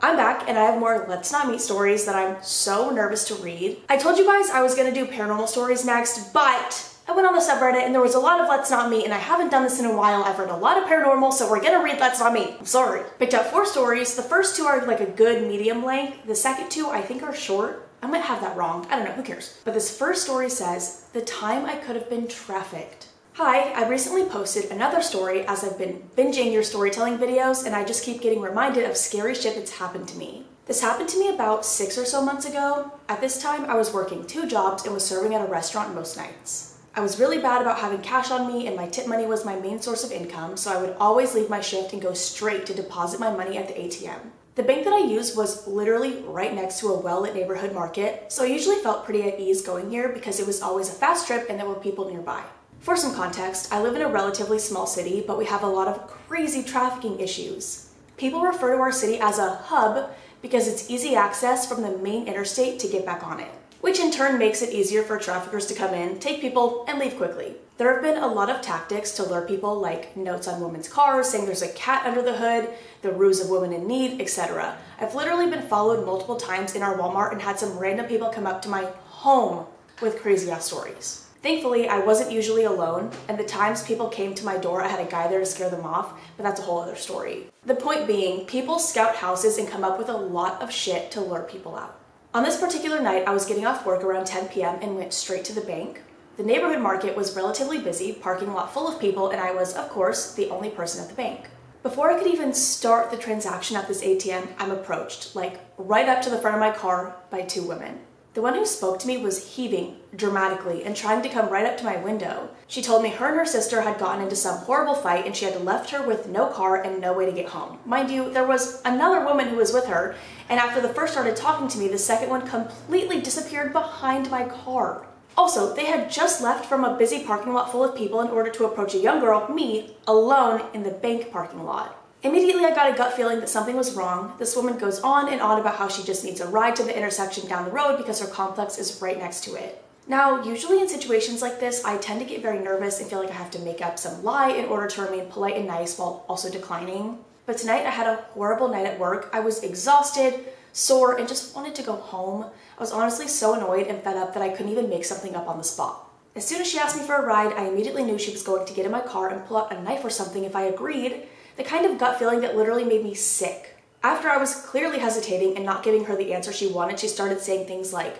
I'm back and I have more Let's Not Meet stories that I'm so nervous to read. I told you guys I was gonna do paranormal stories next, but I went on the subreddit and there was a lot of Let's Not Meet and I haven't done this in a while. I've read a lot of paranormal, so we're gonna read Let's Not Meet. I'm sorry. Picked out 4 stories. The first 2 are like a good medium length. The second 2 I think are short. I might have that wrong. I don't know, who cares? But this first story says, "The time I could have been trafficked." Hi, I recently posted another story as I've been binging your storytelling videos and I just keep getting reminded of scary shit that's happened to me. This happened to me about 6 or so months ago. At this time, I was working 2 jobs and was serving at a restaurant most nights. I was really bad about having cash on me and my tip money was my main source of income, so I would always leave my shift and go straight to deposit my money at the ATM. The bank that I used was literally right next to a well-lit neighborhood market, so I usually felt pretty at ease going here because it was always a fast trip and there were people nearby. For some context, I live in a relatively small city, but we have a lot of crazy trafficking issues. People refer to our city as a hub because it's easy access from the main interstate to get back on it, which in turn makes it easier for traffickers to come in, take people, and leave quickly. There have been a lot of tactics to lure people, like notes on women's cars saying there's a cat under the hood, the ruse of women in need, etc. I've literally been followed multiple times in our Walmart and had some random people come up to my home with crazy ass stories. Thankfully, I wasn't usually alone, and the times people came to my door, I had a guy there to scare them off, but that's a whole other story. The point being, people scout houses and come up with a lot of shit to lure people out. On this particular night, I was getting off work around 10 p.m. and went straight to the bank. The neighborhood market was relatively busy, parking lot full of people, and I was, of course, the only person at the bank. Before I could even start the transaction at this ATM, I'm approached, like right up to the front of my car, by 2 women. The one who spoke to me was heaving dramatically and trying to come right up to my window. She told me her and her sister had gotten into some horrible fight and she had left her with no car and no way to get home. Mind you, there was another woman who was with her, and after the first started talking to me, the second one completely disappeared behind my car. Also, they had just left from a busy parking lot full of people in order to approach a young girl, me, alone in the bank parking lot. Immediately, I got a gut feeling that something was wrong. This woman goes on and on about how she just needs a ride to the intersection down the road because her complex is right next to it. Now, usually in situations like this, I tend to get very nervous and feel like I have to make up some lie in order to remain polite and nice while also declining. But tonight, I had a horrible night at work. I was exhausted, sore, and just wanted to go home. I was honestly so annoyed and fed up that I couldn't even make something up on the spot. As soon as she asked me for a ride, I immediately knew she was going to get in my car and pull out a knife or something if I agreed. The kind of gut feeling that literally made me sick. After I was clearly hesitating and not giving her the answer she wanted, she started saying things like,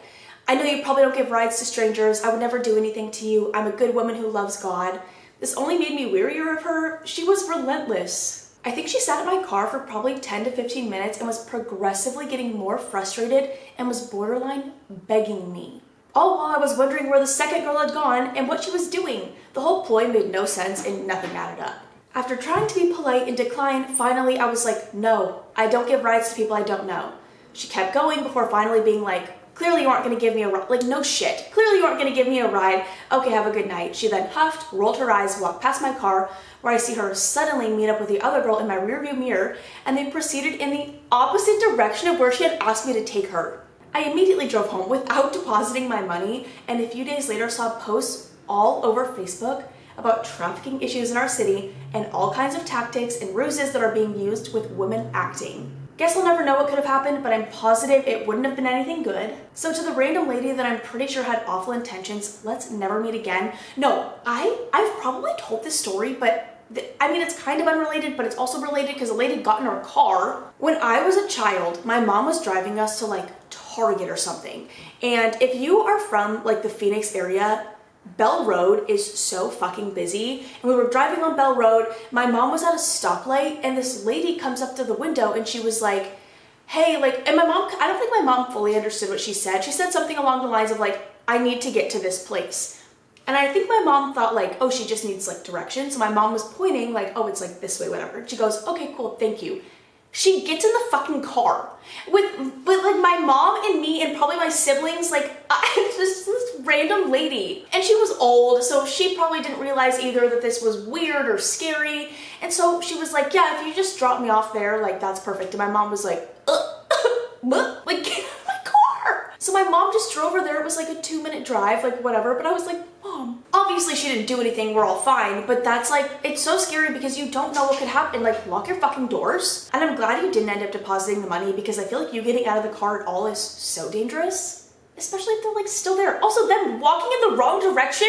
"I know you probably don't give rides to strangers. I would never do anything to you. I'm a good woman who loves God." This only made me wearier of her. She was relentless. I think she sat in my car for probably 10 to 15 minutes and was progressively getting more frustrated and was borderline begging me. All while I was wondering where the second girl had gone and what she was doing. The whole ploy made no sense and nothing added up. After trying to be polite and decline, finally I was like, "No, I don't give rides to people I don't know." She kept going before finally being like, "Clearly you aren't gonna give me a ride." Like, no shit. Clearly you aren't gonna give me a ride. Okay, have a good night. She then huffed, rolled her eyes, walked past my car, where I see her suddenly meet up with the other girl in my rearview mirror, and they proceeded in the opposite direction of where she had asked me to take her. I immediately drove home without depositing my money, and a few days later saw posts all over Facebook about trafficking issues in our city and all kinds of tactics and ruses that are being used with women acting. Guess I'll never know what could have happened, but I'm positive it wouldn't have been anything good. So to the random lady that I'm pretty sure had awful intentions, let's never meet again. No, I've probably told this story, but I mean, it's kind of unrelated, but it's also related because a lady got in her car. When I was a child, my mom was driving us to like Target or something. And if you are from like the Phoenix area, Bell Road is so fucking busy, and we were driving on Bell Road. My mom was at a stoplight and this lady comes up to the window and she was like, "Hey," like, and my mom, I don't think my mom fully understood what she said. She said something along the lines of like, "I need to get to this place." And I think my mom thought like, oh, she just needs like directions. So my mom was pointing like, "Oh, it's like this way, whatever." She goes, "Okay, cool, thank you." She gets in the fucking car with like my mom and me and probably my siblings, like just this random lady. And she was old, so she probably didn't realize either that this was weird or scary. And so she was like, "Yeah, if you just drop me off there, like that's perfect." And my mom was like, like, "Get out of my car." So So my mom just drove her there. It was like a 2-minute drive, like whatever. But I was like, Mom. Obviously she didn't do anything. We're all fine. But that's like, it's so scary because you don't know what could happen. Like, lock your fucking doors. And I'm glad you didn't end up depositing the money because I feel like you getting out of the car at all is so dangerous. Especially if they're like still there. Also, them walking in the wrong direction.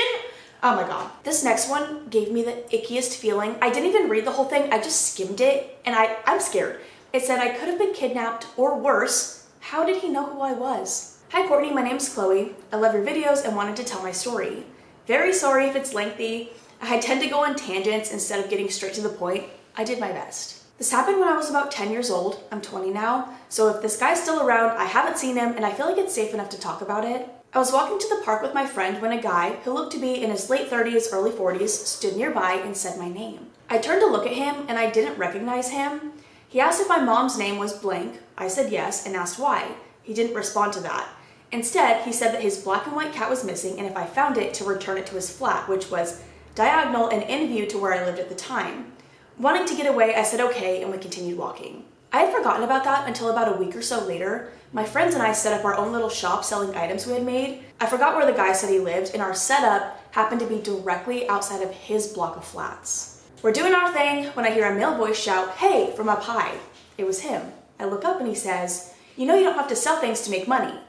Oh my God. This next one gave me the ickiest feeling. I didn't even read the whole thing. I just skimmed it and I'm scared. It said I could have been kidnapped or worse. How did he know who I was? Hi Courtney, my name's Chloe. I love your videos and wanted to tell my story. Very sorry if it's lengthy. I tend to go on tangents instead of getting straight to the point. I did my best. This happened when I was about 10 years old. I'm 20 now. So if this guy's still around, I haven't seen him and I feel like it's safe enough to talk about it. I was walking to the park with my friend when a guy who looked to be in his late 30s, early 40s stood nearby and said my name. I turned to look at him and I didn't recognize him. He asked if my mom's name was blank. I said yes and asked why. He didn't respond to that. Instead, he said that his black and white cat was missing and if I found it, to return it to his flat, which was diagonal and in view to where I lived at the time. Wanting to get away, I said okay and we continued walking. I had forgotten about that until about a week or so later. My friends and I set up our own little shop selling items we had made. I forgot where the guy said he lived and our setup happened to be directly outside of his block of flats. We're doing our thing when I hear a male voice shout, "Hey," from up high. It was him. I look up and he says, "You know you don't have to sell things to make money."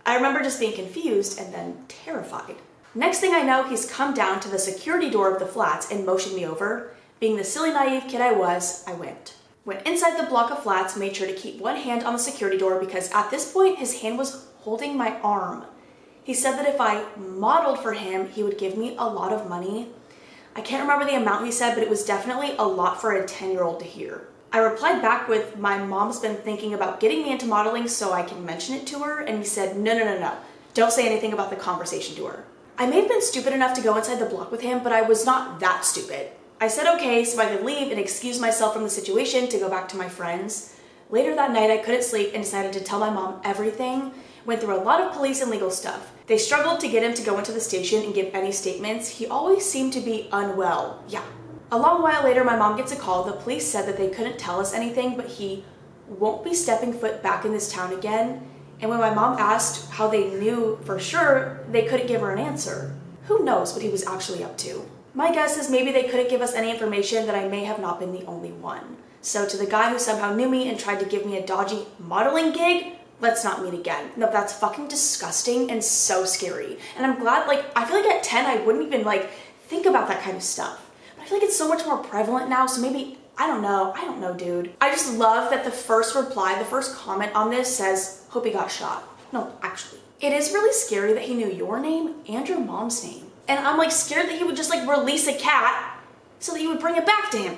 I remember just being confused and then terrified. Next thing I know, he's come down to the security door of the flats and motioned me over. Being the silly, naive kid I was, I went. Went inside the block of flats, made sure to keep one hand on the security door because at this point, his hand was holding my arm. He said that if I modeled for him, he would give me a lot of money. I can't remember the amount he said, but it was definitely a lot for a 10-year-old to hear. I replied back with, "My mom's been thinking about getting me into modeling so I can mention it to her," and he said, No. Don't say anything about the conversation to her." I may have been stupid enough to go inside the block with him, but I was not that stupid. I said okay so I could leave and excuse myself from the situation to go back to my friends. Later that night, I couldn't sleep and decided to tell my mom everything. Went through a lot of police and legal stuff. They struggled to get him to go into the station and give any statements. He always seemed to be unwell. Yeah. A long while later, my mom gets a call. The police said that they couldn't tell us anything, but he won't be stepping foot back in this town again. And when my mom asked how they knew for sure, they couldn't give her an answer. Who knows what he was actually up to? My guess is maybe they couldn't give us any information, that I may have not been the only one. So to the guy who somehow knew me and tried to give me a dodgy modeling gig, let's not meet again. No, that's fucking disgusting and so scary. And I'm glad, I feel like at 10, I wouldn't even think about that kind of stuff. But I feel like it's so much more prevalent now, so maybe, I don't know, dude. I just love that the first reply, the first comment on this says, "Hope he got shot." No, actually. It is really scary that he knew your name and your mom's name. And I'm scared that he would just release a cat so that you would bring it back to him.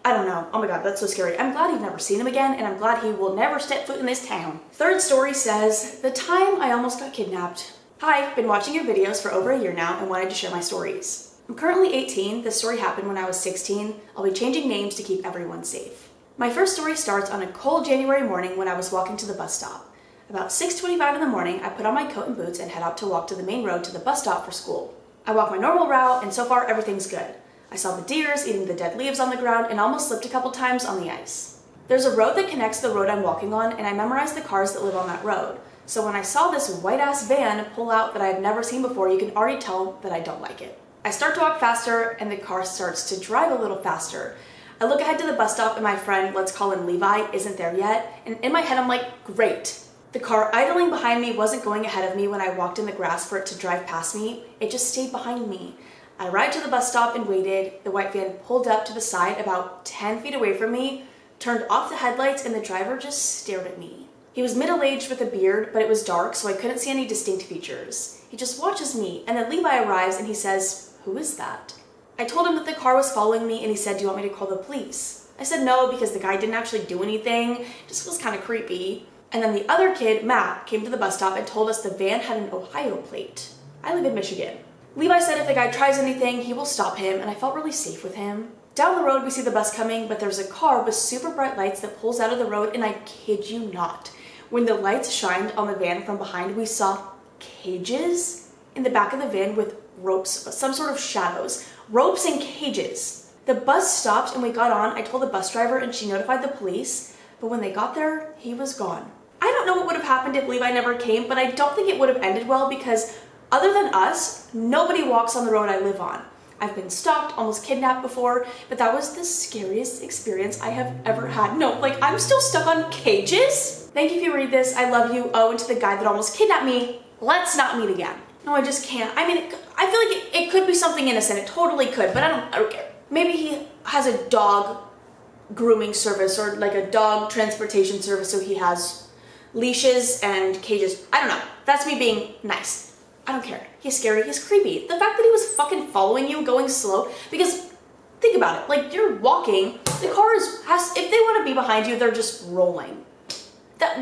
I don't know. Oh my God, that's so scary. I'm glad you've never seen him again, and I'm glad he will never step foot in this town. Third story says, the time I almost got kidnapped. Hi, been watching your videos for over a year now and wanted to share my stories. I'm currently 18. This story happened when I was 16. I'll be changing names to keep everyone safe. My first story starts on a cold January morning when I was walking to the bus stop. About 6:25 in the morning, I put on my coat and boots and head out to walk to the main road to the bus stop for school. I walk my normal route, and so far everything's good. I saw the deers eating the dead leaves on the ground and almost slipped a couple times on the ice. There's a road that connects the road I'm walking on, and I memorized the cars that live on that road. So when I saw this white-ass van pull out that I had never seen before, you can already tell that I don't like it. I start to walk faster, and the car starts to drive a little faster. I look ahead to the bus stop, and my friend, let's call him Levi, isn't there yet. And in my head, I'm like, great. The car idling behind me wasn't going ahead of me when I walked in the grass for it to drive past me. It just stayed behind me. I arrived to the bus stop and waited. The white van pulled up to the side about 10 feet away from me, turned off the headlights, and the driver just stared at me. He was middle-aged with a beard, but it was dark, so I couldn't see any distinct features. He just watches me, and then Levi arrives and he says, "Who is that?" I told him that the car was following me, and he said, "Do you want me to call the police?" I said no, because the guy didn't actually do anything. It just was kind of creepy. And then the other kid, Matt, came to the bus stop and told us the van had an Ohio plate. I live in Michigan. Levi said if the guy tries anything, he will stop him, and I felt really safe with him. Down the road, we see the bus coming, but there's a car with super bright lights that pulls out of the road, and I kid you not. When the lights shined on the van from behind, we saw cages in the back of the van with ropes, some sort of shadows, ropes and cages. The bus stopped and we got on. I told the bus driver and she notified the police, but when they got there, he was gone. I don't know what would have happened if Levi never came, but I don't think it would have ended well because other than us, nobody walks on the road I live on. I've been stalked, almost kidnapped before, but that was the scariest experience I have ever had. No, like I'm still stuck on cages. Thank you if you read this. I love you. Oh, and to the guy that almost kidnapped me, let's not meet again. No, I just can't. I mean, I feel like it could be something innocent. It totally could, but I don't care. Maybe he has a dog grooming service or like a dog transportation service, so he has leashes and cages. I don't know. That's me being nice. I don't care. He's scary. He's creepy. The fact that he was fucking following you going slow, because think about it. Like you're walking, the car if they want to be behind you, they're just rolling.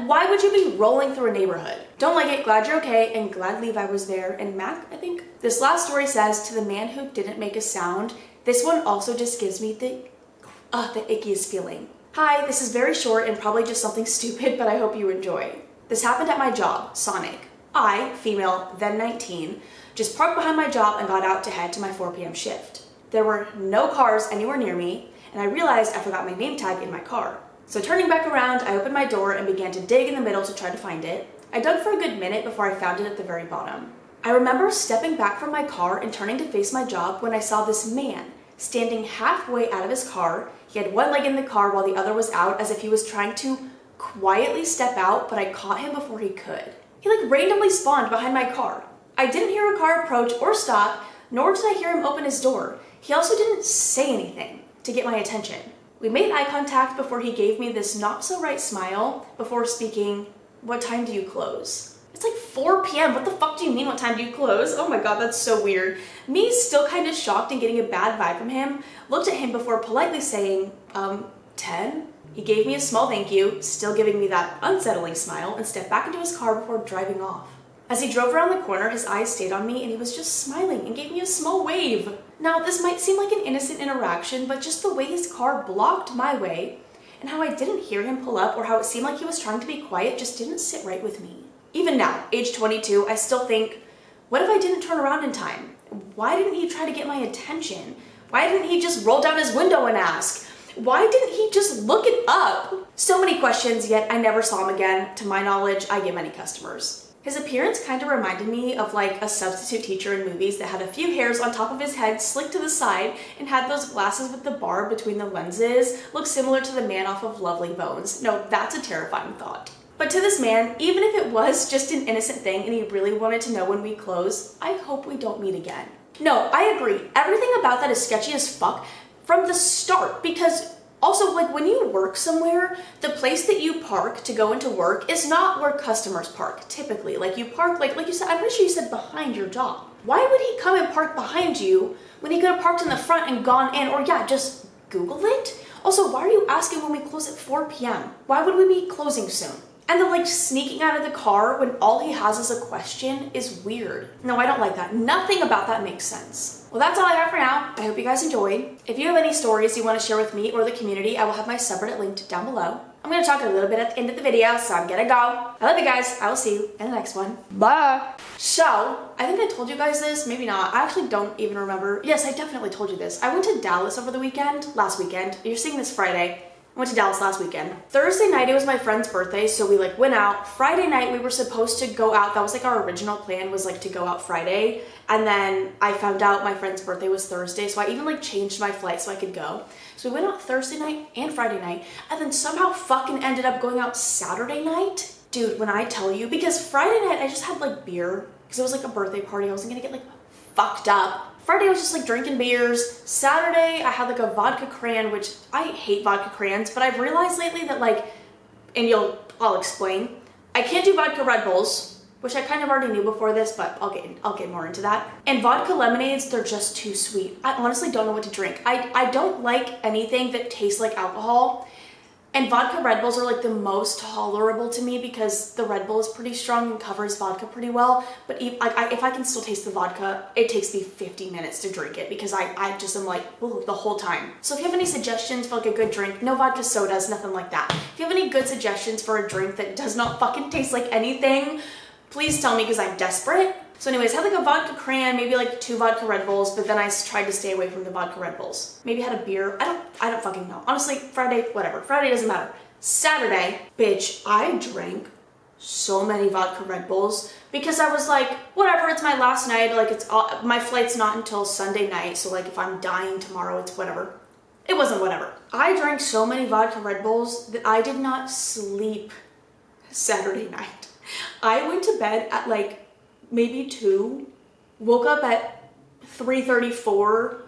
Why would you be rolling through a neighborhood? Don't like it. Glad you're okay, and glad Levi was there. And Mac, I think. This last story says, to the man who didn't make a sound, this one also just gives me the ickiest feeling. Hi, this is very short and probably just something stupid, but I hope you enjoy. This happened at my job, Sonic. I, female, then 19, just parked behind my job and got out to head to my 4 p.m. shift. There were no cars anywhere near me, and I realized I forgot my name tag in my car. So turning back around, I opened my door and began to dig in the middle to try to find it. I dug for a good minute before I found it at the very bottom. I remember stepping back from my car and turning to face my job when I saw this man standing halfway out of his car. He had one leg in the car while the other was out, as if he was trying to quietly step out, but I caught him before he could. He like randomly spawned behind my car. I didn't hear a car approach or stop, nor did I hear him open his door. He also didn't say anything to get my attention. We made eye contact before he gave me this not so right smile before speaking, "What time do you close?" It's like 4 p.m. What the fuck do you mean, what time do you close? Oh my god, that's so weird. Me, still kind of shocked and getting a bad vibe from him, looked at him before politely saying, 10? He gave me a small thank you, still giving me that unsettling smile, and stepped back into his car before driving off. As he drove around the corner, his eyes stayed on me and he was just smiling and gave me a small wave. Now, this might seem like an innocent interaction, but just the way his car blocked my way and how I didn't hear him pull up or how it seemed like he was trying to be quiet just didn't sit right with me. Even now, age 22, I still think, what if I didn't turn around in time? Why didn't he try to get my attention? Why didn't he just roll down his window and ask? Why didn't he just look it up? So many questions, yet I never saw him again. To my knowledge, I get many customers. His appearance kind of reminded me of like a substitute teacher in movies that had a few hairs on top of his head slicked to the side and had those glasses with the bar between the lenses. Looked similar to the man off of Lovely Bones. No, that's a terrifying thought. But to this man, even if it was just an innocent thing and he really wanted to know when we close, I hope we don't meet again. No, I agree. Everything about that is sketchy as fuck from the start, because also, like, when you work somewhere, the place that you park to go into work is not where customers park, typically. Like, you park, like you said, I'm pretty sure you said behind your job. Why would he come and park behind you when he could have parked in the front and gone in? Or yeah, just Google it. Also, why are you asking when we close at 4 p.m.? Why would we be closing soon? And then like sneaking out of the car when all he has is a question is weird. No, I don't like that. Nothing about that makes sense. Well, that's all I have for now. I hope you guys enjoyed. If you have any stories you want to share with me or the community, I will have my subreddit linked down below. I'm going to talk a little bit at the end of the video, so I'm gonna go. I love you guys. I will see you in the next one. Bye. So, I think I told you guys this, maybe not. I actually don't even remember. Yes, I definitely told you this. I went to Dallas over the weekend, last weekend. You're seeing this Friday. I went to Dallas last weekend. Thursday night, it was my friend's birthday, so we like went out. Friday night, we were supposed to go out. That was like our original plan, was like to go out Friday. And then I found out my friend's birthday was Thursday, so I even like changed my flight so I could go. So we went out Thursday night and Friday night, and then somehow fucking ended up going out Saturday night. Dude, when I tell you, because Friday night I just had like beer, because it was like a birthday party. I wasn't gonna get like fucked up. Friday I was just like drinking beers. Saturday I had like a vodka cran, which I hate vodka crans, but I've realized lately that like, and I'll explain, I can't do vodka Red Bulls, which I kind of already knew before this, but I'll get more into that. And vodka lemonades, they're just too sweet. I honestly don't know what to drink. I don't like anything that tastes like alcohol. And vodka Red Bulls are like the most tolerable to me because the Red Bull is pretty strong and covers vodka pretty well. But if I can still taste the vodka, it takes me 50 minutes to drink it because I just am like, ooh, the whole time. So if you have any suggestions for like a good drink, no vodka sodas, nothing like that. If you have any good suggestions for a drink that does not fucking taste like anything, please tell me because I'm desperate. So anyways, had like a vodka cran, maybe like 2 vodka Red Bulls, but then I tried to stay away from the vodka Red Bulls. Maybe had a beer. I don't fucking know. Honestly, Friday, whatever. Friday doesn't matter. Saturday, bitch, I drank so many vodka Red Bulls because I was like, whatever, it's my last night, like it's all, my flight's not until Sunday night, so like if I'm dying tomorrow, it's whatever. It wasn't whatever. I drank so many vodka Red Bulls that I did not sleep Saturday night. I went to bed at like maybe 2, woke up at 3:34,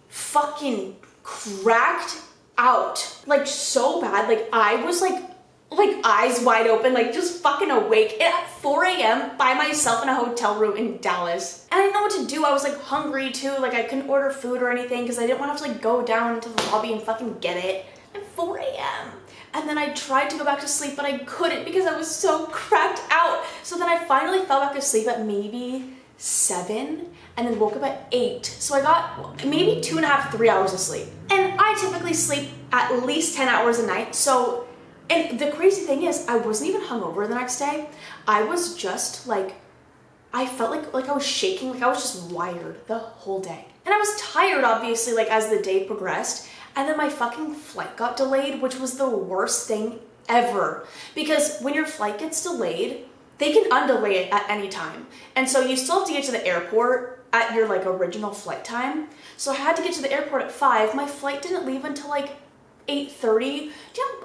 fucking cracked out, like so bad. Like I was like eyes wide open, like just fucking awake at 4 a.m. by myself in a hotel room in Dallas. And I didn't know what to do. I was like hungry too. Like I couldn't order food or anything because I didn't want to have to like go down to the lobby and fucking get it at 4 a.m. And then I tried to go back to sleep, but I couldn't because I was so cracked out. So then I finally fell back asleep at maybe 7 and then woke up at 8. So I got maybe 2.5 to 3 hours of sleep. And I typically sleep at least 10 hours a night. So, and the crazy thing is I wasn't even hungover the next day. I was just like, I felt like I was shaking, like I was just wired the whole day. And I was tired, obviously, like as the day progressed. And then my fucking flight got delayed, which was the worst thing ever. Because when your flight gets delayed, they can undelay it at any time. And so you still have to get to the airport at your like original flight time. So I had to get to the airport at 5. My flight didn't leave until like 8:30.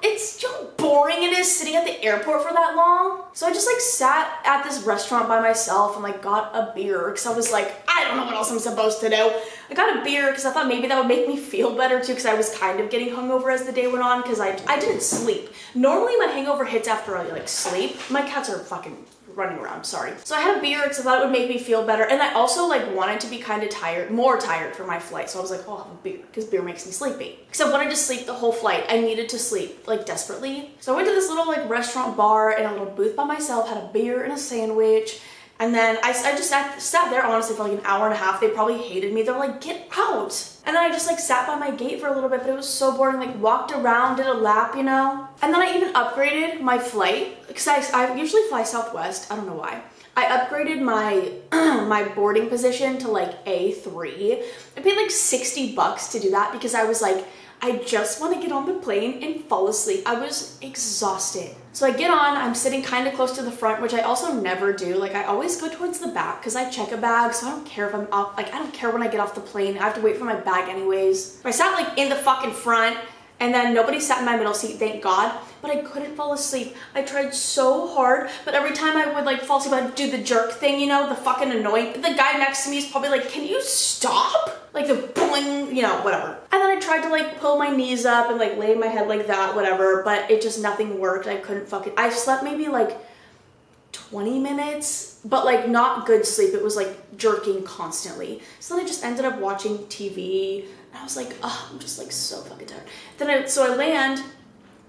It's how boring it is sitting at the airport for that long. So I just like sat at this restaurant by myself and like got a beer because I was like, I don't know what else I'm supposed to do. I got a beer because I thought maybe that would make me feel better too because I was kind of getting hungover as the day went on because I didn't sleep. Normally my hangover hits after I like sleep. My cats are fucking running around, sorry. So I had a beer because I thought it would make me feel better, and I also like wanted to be kind of tired, more tired for my flight. So I was like, oh, I'll have a beer because beer makes me sleepy. Because I wanted to sleep the whole flight. I needed to sleep like desperately. So I went to this little like restaurant bar in a little booth by myself, had a beer and a sandwich. And then I just sat there honestly for like an hour and a half. They probably hated me. They're like, get out. And then I just like sat by my gate for a little bit, but it was so boring. Like walked around, did a lap, you know? And then I even upgraded my flight because I usually fly Southwest. I don't know why. I upgraded my my boarding position to like A3. I paid like $60 to do that because I was like, I just want to get on the plane and fall asleep. I was exhausted. So I get on, I'm sitting kind of close to the front, which I also never do. Like I always go towards the back because I check a bag, so I don't care if I'm up. Like I don't care when I get off the plane. I have to wait for my bag anyways. I sat like in the fucking front, and then nobody sat in my middle seat, thank God. But I couldn't fall asleep. I tried so hard, but every time I would like fall asleep, I'd do the jerk thing, you know, the fucking annoying. The guy next to me is probably like, can you stop? Like the boing, you know, whatever. And then I tried to like pull my knees up and like lay my head like that, whatever, but it just, nothing worked. I couldn't fucking, I slept maybe like 20 minutes, but like not good sleep. It was like jerking constantly. So then I just ended up watching TV, and I was like, oh, I'm just like so fucking tired. So I land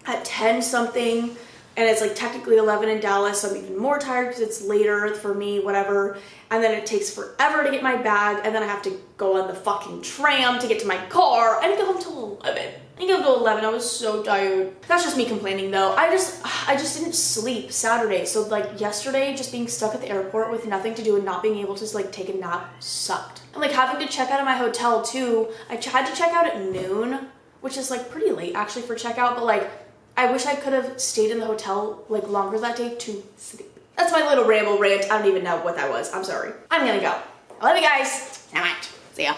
at 10 something, and it's like technically 11 in Dallas, so I'm even more tired because it's later for me, whatever. And then it takes forever to get my bag, and then I have to go on the fucking tram to get to my car. I didn't get home till 11. I didn't get home till 11. I was so tired. That's just me complaining though. I just didn't sleep Saturday. So like yesterday, just being stuck at the airport with nothing to do and not being able to just like take a nap sucked. And like having to check out of my hotel too. I had to check out at noon, which is like pretty late actually for checkout, but like I wish I could have stayed in the hotel like longer that day to sleep. That's my little ramble rant. I don't even know what that was. I'm sorry. I'm gonna go. I love you guys. All right. See ya.